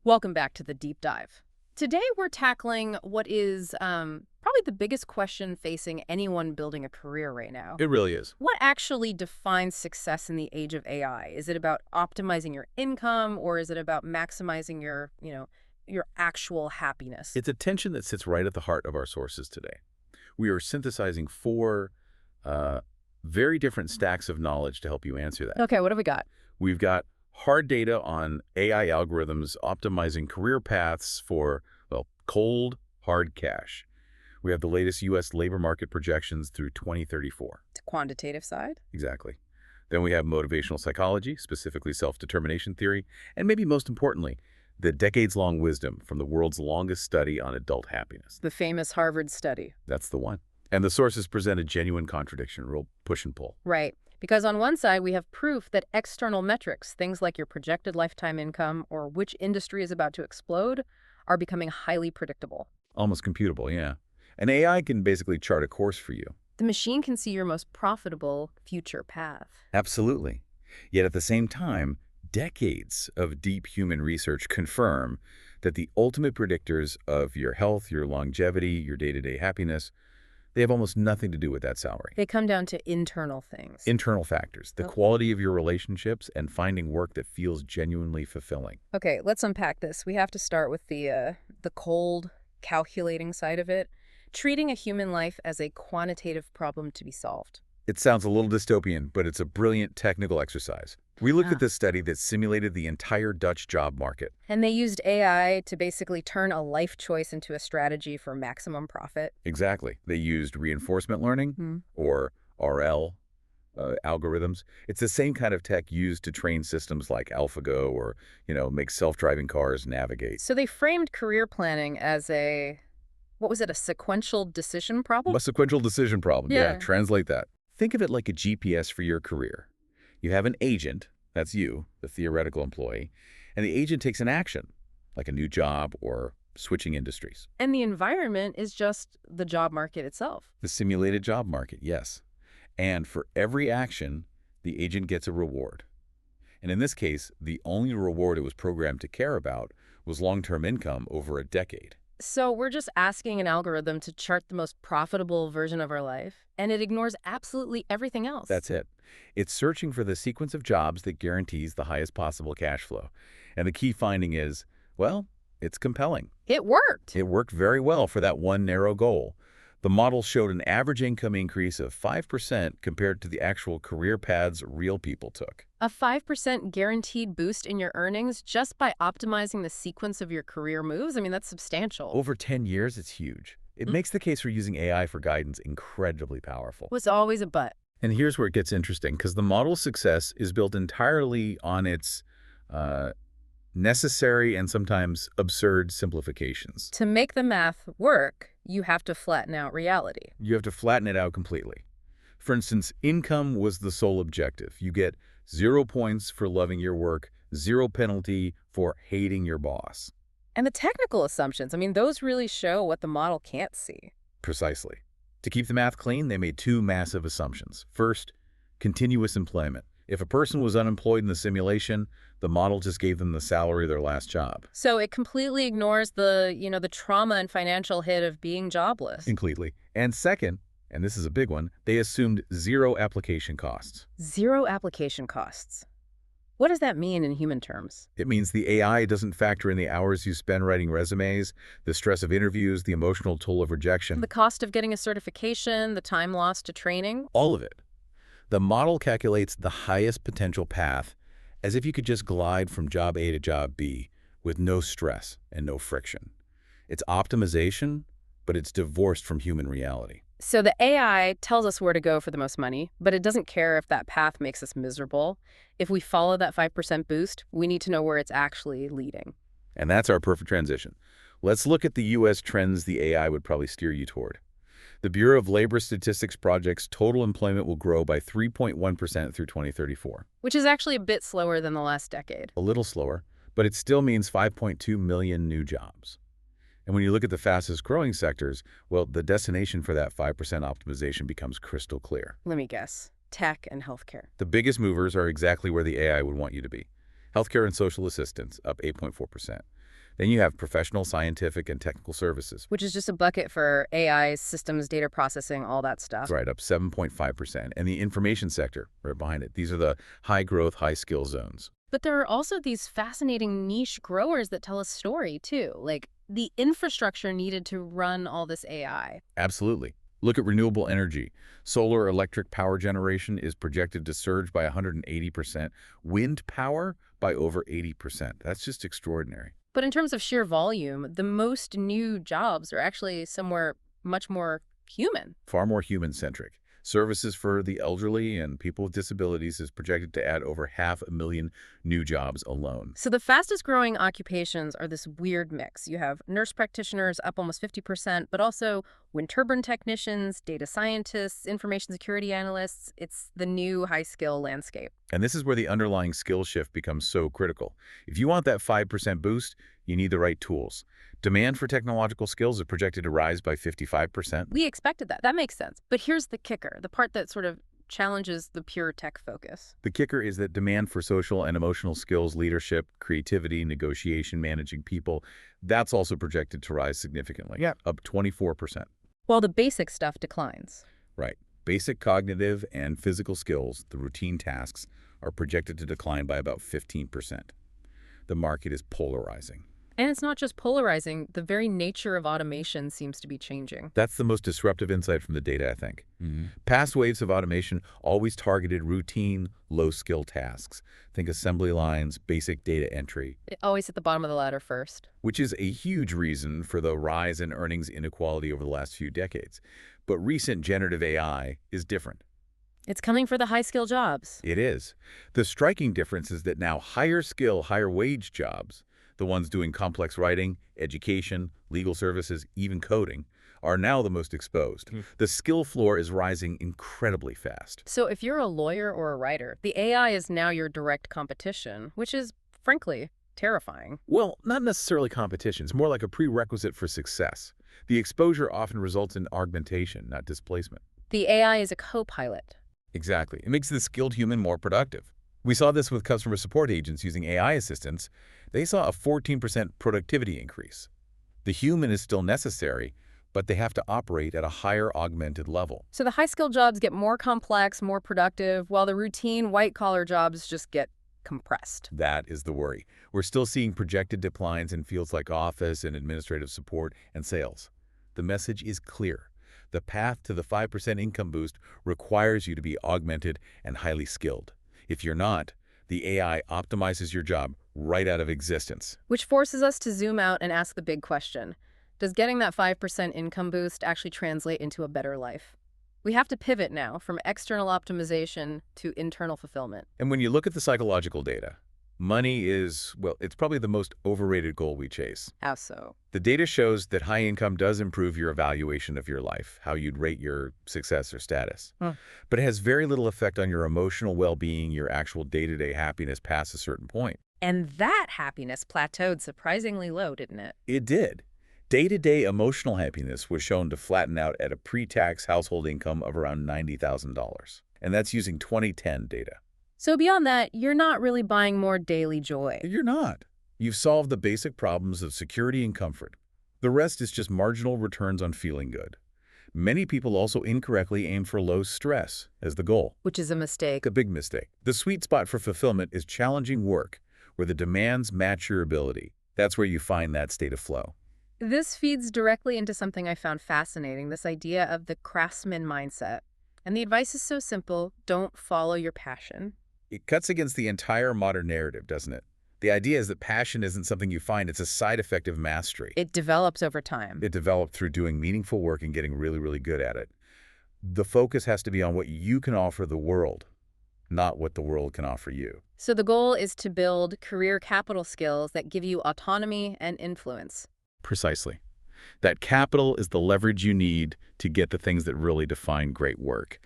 Welcome back to the deep dive. Today we're tackling what is probably the biggest question facing anyone building a career right now. It really is. What actually defines success in the age of AI? Is it about optimizing your income, or is it about maximizing your actual happiness? It's a tension that sits right at the heart of our sources today. We are synthesizing four uh, very different stacks of knowledge to help you answer that. Okay, what have we got? We've got hard data on AI algorithms optimizing career paths for, well, cold, hard cash. We have the latest U.S. labor market projections through 2034. The quantitative side? Exactly. Then we have motivational psychology, specifically self-determination theory, and maybe most importantly, the decades-long wisdom from the world's longest study on adult happiness. The famous Harvard study. That's the one. And the sources present a genuine contradiction, real push and pull. Right. Because on one side, we have proof that external metrics, things like your projected lifetime income or which industry is about to explode, are becoming highly predictable. Almost computable, yeah. And AI can basically chart a course for you. The machine can see your most profitable future path. Absolutely. Yet at the same time, decades of deep human research confirm that the ultimate predictors of your health, your longevity, your day-to-day happiness, they have almost nothing to do with that salary. They come down to internal things. Internal factors, the quality of your relationships, and finding work that feels genuinely fulfilling. Okay, let's unpack this. We have to start with the cold, calculating side of it. Treating a human life as a quantitative problem to be solved. It sounds a little dystopian, but it's a brilliant technical exercise. We looked at this study that simulated the entire Dutch job market. And they used AI to basically turn a life choice into a strategy for maximum profit. Exactly. They used reinforcement learning, or RL, algorithms. It's the same kind of tech used to train systems like AlphaGo or, make self-driving cars navigate. So they framed career planning as what was it, a sequential decision problem? A sequential decision problem, Yeah. translate that. Think of it like a GPS for your career. You have an agent, that's you, the theoretical employee, and the agent takes an action, like a new job or switching industries. And the environment is just the job market itself. The simulated job market, yes. And for every action, the agent gets a reward. And in this case, the only reward it was programmed to care about was long-term income over a decade. So we're just asking an algorithm to chart the most profitable version of our life, and it ignores absolutely everything else. That's it. It's searching for the sequence of jobs that guarantees the highest possible cash flow. And the key finding is, well, it's compelling. It worked. It worked very well for that one narrow goal. The model showed an average income increase of 5% compared to the actual career paths real people took. A 5% guaranteed boost in your earnings just by optimizing the sequence of your career moves? I mean, that's substantial. Over 10 years, it's huge. It makes the case for using AI for guidance incredibly powerful. Was always a but. And here's where it gets interesting, because the model's success is built entirely on its necessary and sometimes absurd simplifications. To make the math work, you have to flatten out reality. You have to flatten it out completely. For instance, income was the sole objective. You get 0 points for loving your work, 0 penalty for hating your boss. And the technical assumptions, I mean, those really show what the model can't see. Precisely. To keep the math clean, they made 2 massive assumptions. First, continuous employment. If a person was unemployed in the simulation, the model just gave them the salary of their last job. So it completely ignores the trauma and financial hit of being jobless. Completely. And second, and this is a big one, they assumed 0 application costs. 0 application costs. What does that mean in human terms? It means the AI doesn't factor in the hours you spend writing resumes, the stress of interviews, the emotional toll of rejection. The cost of getting a certification, the time lost to training? All of it. The model calculates the highest potential path as if you could just glide from job A to job B with no stress and no friction. It's optimization, but it's divorced from human reality. So the AI tells us where to go for the most money, but it doesn't care if that path makes us miserable. If we follow that 5% boost, we need to know where it's actually leading. And that's our perfect transition. Let's look at the U.S. trends the AI would probably steer you toward. The Bureau of Labor Statistics projects total employment will grow by 3.1% through 2034. Which is actually a bit slower than the last decade. A little slower, but it still means 5.2 million new jobs. And when you look at the fastest growing sectors, well, the destination for that 5% optimization becomes crystal clear. Let me guess. Tech and healthcare. The biggest movers are exactly where the AI would want you to be. Healthcare and social assistance, up 8.4%. Then you have professional, scientific, and technical services. Which is just a bucket for AI, systems, data processing, all that That's stuff. right, up 7.5%. And the information sector, right behind it. These are the high-growth, high-skill zones. But there are also these fascinating niche growers that tell a story, too, like the infrastructure needed to run all this AI. Absolutely. Look at renewable energy. Solar electric power generation is projected to surge by 180%. Wind power by over 80%. That's just extraordinary. But in terms of sheer volume, the most new jobs are actually somewhere much more human. Far more human-centric. Services for the elderly and people with disabilities is projected to add over 500,000 new jobs alone. So the fastest growing occupations are this weird mix. You have nurse practitioners up almost 50%, but also wind turbine technicians, data scientists, information security analysts. It's the new high skill landscape. And this is where the underlying skill shift becomes so critical. If you want that 5% boost, you need the right tools. Demand for technological skills is projected to rise by 55%. We expected that. That makes sense. But here's the kicker, the part that sort of challenges the pure tech focus. The kicker is that demand for social and emotional skills, leadership, creativity, negotiation, managing people, that's also projected to rise significantly. Yeah. Up 24%. While the basic stuff declines. Right. Basic cognitive and physical skills, the routine tasks, are projected to decline by about 15%. The market is polarizing. And it's not just polarizing, the very nature of automation seems to be changing. That's the most disruptive insight from the data, I think. Past waves of automation always targeted routine, low-skill tasks. Think assembly lines, basic data entry. Always at the bottom of the ladder first. Which is a huge reason for the rise in earnings inequality over the last few decades. But recent generative AI is different. It's coming for the high-skill jobs. It is. The striking difference is that now higher skill, higher wage jobs, the ones doing complex writing, education, legal services, even coding, are now the most exposed. The skill floor is rising incredibly fast. So if you're a lawyer or a writer, the AI is now your direct competition, which is, frankly, terrifying. Well, not necessarily competition. It's more like a prerequisite for success. The exposure often results in augmentation, not displacement. The AI is a co-pilot. Exactly. It makes the skilled human more productive. We saw this with customer support agents using AI assistants. They saw a 14% productivity increase. The human is still necessary, but they have to operate at a higher augmented level. So the high-skill jobs get more complex, more productive, while the routine white-collar jobs just get compressed. That is the worry. We're still seeing projected declines in fields like office and administrative support and sales. The message is clear. The path to the 5% income boost requires you to be augmented and highly skilled. If you're not, the AI optimizes your job right out of existence. Which forces us to zoom out and ask the big question. Does getting that 5% income boost actually translate into a better life? We have to pivot now from external optimization to internal fulfillment. And when you look at the psychological data, money is, well, it's probably the most overrated goal we chase. How so? The data shows that high income does improve your evaluation of your life, how you'd rate your success or status. But it has very little effect on your emotional well-being, your actual day-to-day happiness past a certain point. And that happiness plateaued surprisingly low, didn't it? It did. Day-to-day emotional happiness was shown to flatten out at a pre-tax household income of around $90,000. And that's using 2010 data. So beyond that, you're not really buying more daily joy. You're not. You've solved the basic problems of security and comfort. The rest is just marginal returns on feeling good. Many people also incorrectly aim for low stress as the goal. Which is a mistake. A big mistake. The sweet spot for fulfillment is challenging work, where the demands match your ability. That's where you find that state of flow. This feeds directly into something I found fascinating, this idea of the craftsman mindset. And the advice is so simple: don't follow your passion. It cuts against the entire modern narrative, doesn't it? The idea is that passion isn't something you find, it's a side effect of mastery. It develops over time. It developed through doing meaningful work and getting really, really good at it. The focus has to be on what you can offer the world, not what the world can offer you. So the goal is to build career capital skills that give you autonomy and influence. Precisely. That capital is the leverage you need to get the things that really define great work.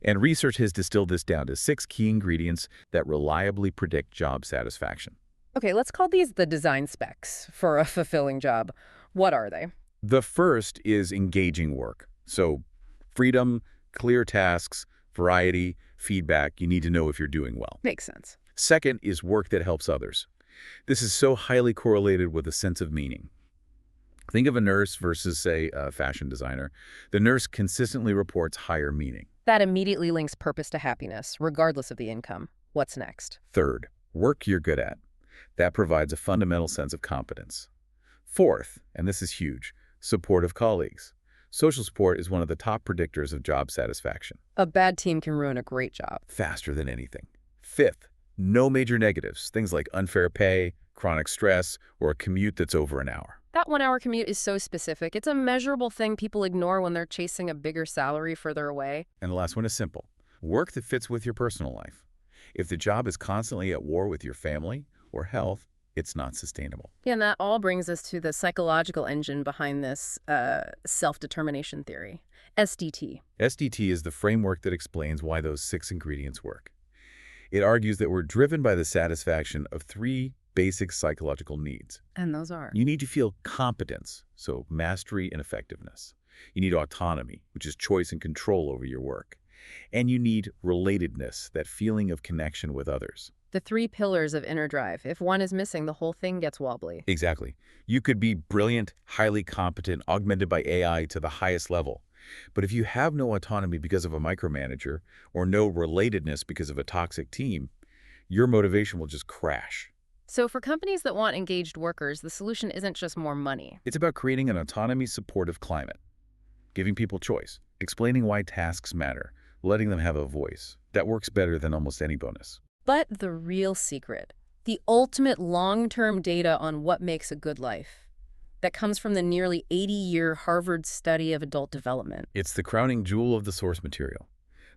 And research has distilled this down to 6 key ingredients that reliably predict job satisfaction. Okay, let's call these the design specs for a fulfilling job. What are they? The first is engaging work. So freedom, clear tasks, variety, feedback. You need to know if you're doing well. Makes sense. Second is work that helps others. This is so highly correlated with a sense of meaning. Think of a nurse versus, say, a fashion designer. The nurse consistently reports higher meaning. That immediately links purpose to happiness, regardless of the income. What's next? Third, work you're good at. That provides a fundamental sense of competence. Fourth, and this is huge, supportive colleagues. Social support is one of the top predictors of job satisfaction, A bad team can ruin a great job. faster than anything. Fifth, no major negatives, things like unfair pay, chronic stress, or a commute that's over an hour. That 1 hour commute is so specific. It's a measurable thing people ignore when they're chasing a bigger salary further away. And the last one is simple. Work that fits with your personal life. If the job is constantly at war with your family or health, it's not sustainable. Yeah, and that all brings us to the psychological engine behind this self-determination theory, SDT. SDT is the framework that explains why those 6 ingredients work. It argues that we're driven by the satisfaction of 3 basic psychological needs. And those are? You need to feel competence, so mastery and effectiveness. You need autonomy, which is choice and control over your work. And you need relatedness, that feeling of connection with others. The 3 pillars of inner drive. If one is missing, the whole thing gets wobbly. Exactly. You could be brilliant, highly competent, augmented by AI to the highest level. But if you have no autonomy because of a micromanager or no relatedness because of a toxic team, your motivation will just crash. So for companies that want engaged workers, the solution isn't just more money. It's about creating an autonomy-supportive climate, giving people choice, explaining why tasks matter, letting them have a voice. That works better than almost any bonus. But the real secret, the ultimate long-term data on what makes a good life, that comes from the nearly 80-year Harvard study of adult development. It's the crowning jewel of the source material.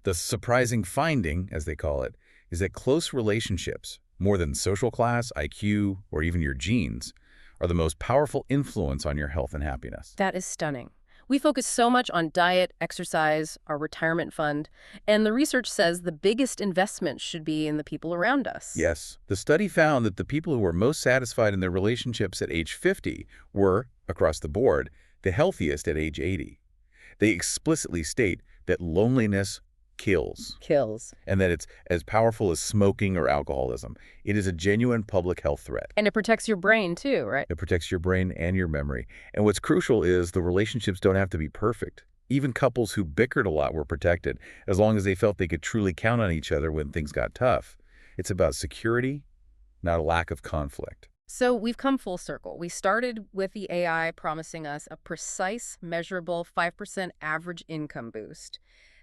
The surprising finding, as they call it, is that close relationships, more than social class, IQ, or even your genes, are the most powerful influence on your health and happiness. That is stunning. We focus so much on diet, exercise, our retirement fund, and the research says the biggest investment should be in the people around us. Yes, the study found that the people who were most satisfied in their relationships at age 50 were, across the board, the healthiest at age 80. They explicitly state that loneliness kills, Kills. and that it's as powerful as smoking or alcoholism. It is a genuine public health threat. And it protects your brain too, right? It protects your brain and your memory. And what's crucial is the relationships don't have to be perfect. Even couples who bickered a lot were protected, as long as they felt they could truly count on each other when things got tough. It's about security, not a lack of conflict. So we've come full circle. We started with the AI promising us a precise, measurable 5% average income boost,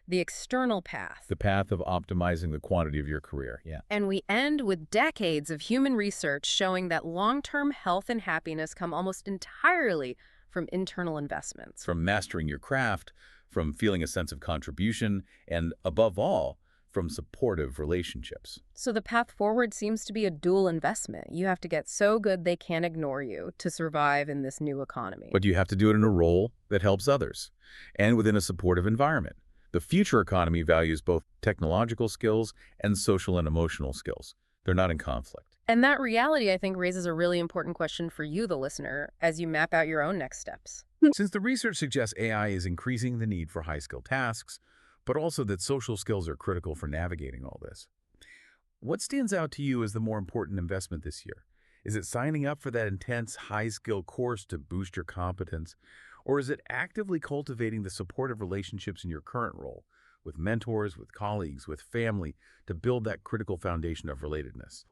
the external path. The path of optimizing the quantity of your career, yeah. And we end with decades of human research showing that long-term health and happiness come almost entirely from internal investments. From mastering your craft, from feeling a sense of contribution, and above all, from supportive relationships. So the path forward seems to be a dual investment. You have to get so good they can't ignore you to survive in this new economy. But you have to do it in a role that helps others, and within a supportive environment. The future economy values both technological skills and social and emotional skills. They're not in conflict. And that reality, I think, raises a really important question for you, the listener, as you map out your own next steps. Since the research suggests AI is increasing the need for high-skill tasks, but also that social skills are critical for navigating all this, what stands out to you as the more important investment this year? Is it signing up for that intense high-skill course to boost your competence? Or is it actively cultivating the supportive relationships in your current role, with mentors, with colleagues, with family, to build that critical foundation of relatedness?